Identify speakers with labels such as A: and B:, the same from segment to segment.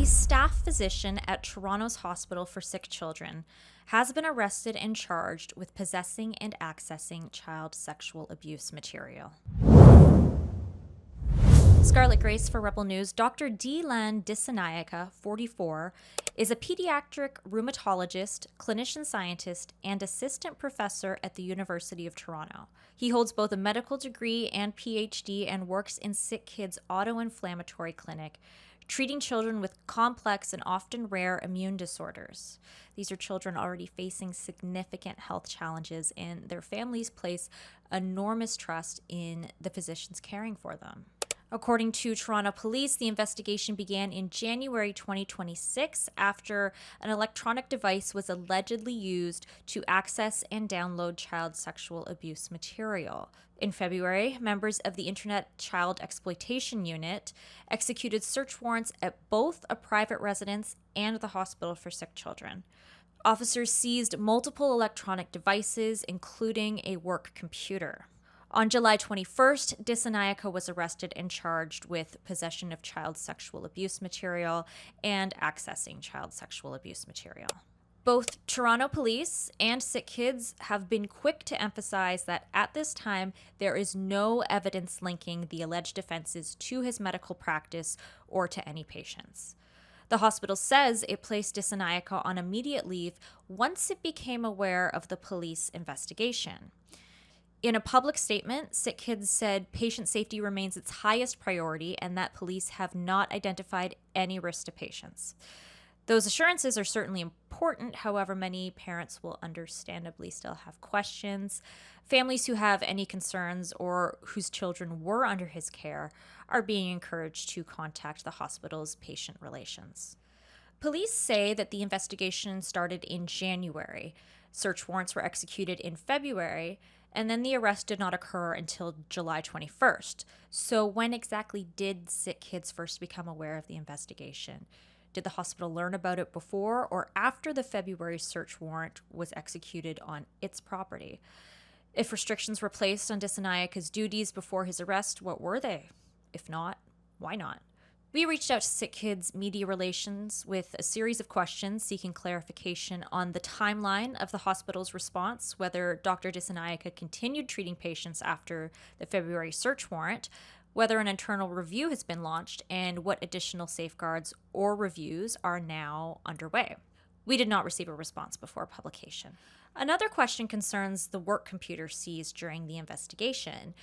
A: A staff physician at Toronto's Hospital for Sick Children has been arrested and charged with possessing and accessing child sexual abuse material. Scarlet Grace for Rebel News. Dr. Delan Dissanayake, 44, is a pediatric rheumatologist, clinician scientist, and assistant professor at the University of Toronto. He holds both a medical degree and PhD and works in SickKids auto-inflammatory clinic, treating children with complex and often rare immune disorders. These are children already facing significant health challenges, and their families place enormous trust in the physicians caring for them. According to Toronto Police, the investigation began in January 2026 after an electronic device was allegedly used to access and download child sexual abuse material. In February, members of the Internet Child Exploitation Unit executed search warrants at both a private residence and the Hospital for Sick Children. Officers seized multiple electronic devices, including a work computer. On July 21st, Dissanayake was arrested and charged with possession of child sexual abuse material and accessing child sexual abuse material. Both Toronto Police and SickKids have been quick to emphasize that at this time, there is no evidence linking the alleged offenses to his medical practice or to any patients. The hospital says it placed Dissanayake on immediate leave once it became aware of the police investigation. In a public statement, SickKids said patient safety remains its highest priority and that police have not identified any risk to patients. Those assurances are certainly important. However, many parents will understandably still have questions. Families who have any concerns or whose children were under his care are being encouraged to contact the hospital's patient relations. Police say that the investigation started in January. Search warrants were executed in February, and then the arrest did not occur until July 21st. So when exactly did SickKids first become aware of the investigation? Did the hospital learn about it before or after the February search warrant was executed on its property? If restrictions were placed on Dissanayake's duties before his arrest, what were they? If not, why not? We reached out to SickKids Media Relations with a series of questions seeking clarification on the timeline of the hospital's response, whether Dr. Dissanayake continued treating patients after the February search warrant, whether an internal review has been launched, and what additional safeguards or reviews are now underway. We did not receive a response before publication. Another question concerns the work computer seized during the investigation.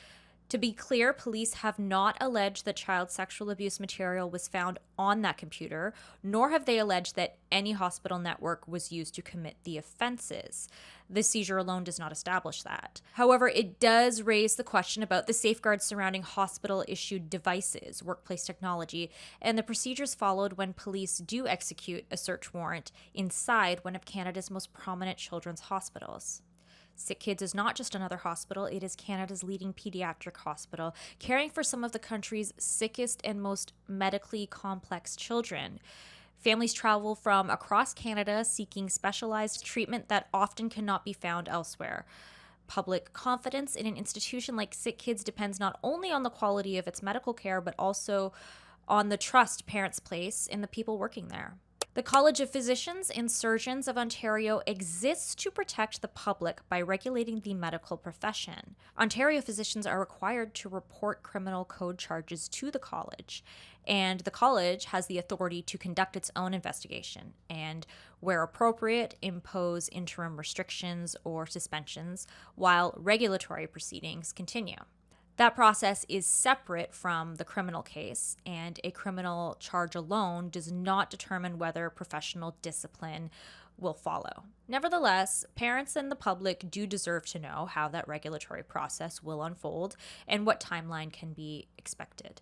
A: To be clear, police have not alleged that child sexual abuse material was found on that computer, nor have they alleged that any hospital network was used to commit the offenses. The seizure alone does not establish that. However, it does raise the question about the safeguards surrounding hospital-issued devices, workplace technology, and the procedures followed when police do execute a search warrant inside one of Canada's most prominent children's hospitals. SickKids is not just another hospital, it is Canada's leading pediatric hospital, caring for some of the country's sickest and most medically complex children. Families travel from across Canada seeking specialized treatment that often cannot be found elsewhere. Public confidence in an institution like SickKids depends not only on the quality of its medical care, but also on the trust parents place in the people working there. The College of Physicians and Surgeons of Ontario exists to protect the public by regulating the medical profession. Ontario physicians are required to report criminal code charges to the college, and the college has the authority to conduct its own investigation and, where appropriate, impose interim restrictions or suspensions while regulatory proceedings continue. That process is separate from the criminal case, and a criminal charge alone does not determine whether professional discipline will follow. Nevertheless, parents and the public do deserve to know how that regulatory process will unfold and what timeline can be expected.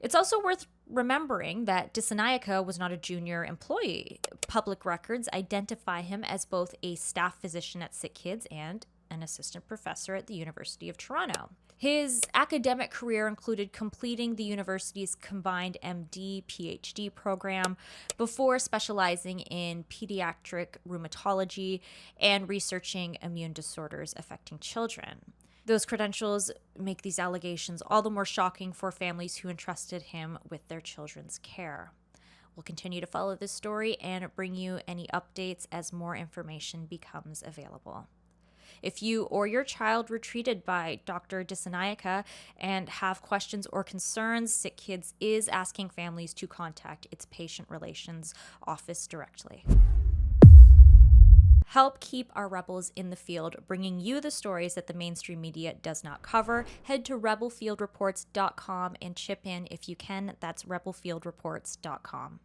A: It's also worth remembering that Dissanayake was not a junior employee. Public records identify him as both a staff physician at SickKids and an assistant professor at the University of Toronto. His academic career included completing the university's combined MD-PhD program before specializing in pediatric rheumatology and researching immune disorders affecting children. Those credentials make these allegations all the more shocking for families who entrusted him with their children's care. We'll continue to follow this story and bring you any updates as more information becomes available. If you or your child were treated by Dr. Dissanayake and have questions or concerns, SickKids is asking families to contact its patient relations office directly. Help keep our rebels in the field, bringing you the stories that the mainstream media does not cover. Head to rebelfieldreports.com and chip in if you can. That's rebelfieldreports.com.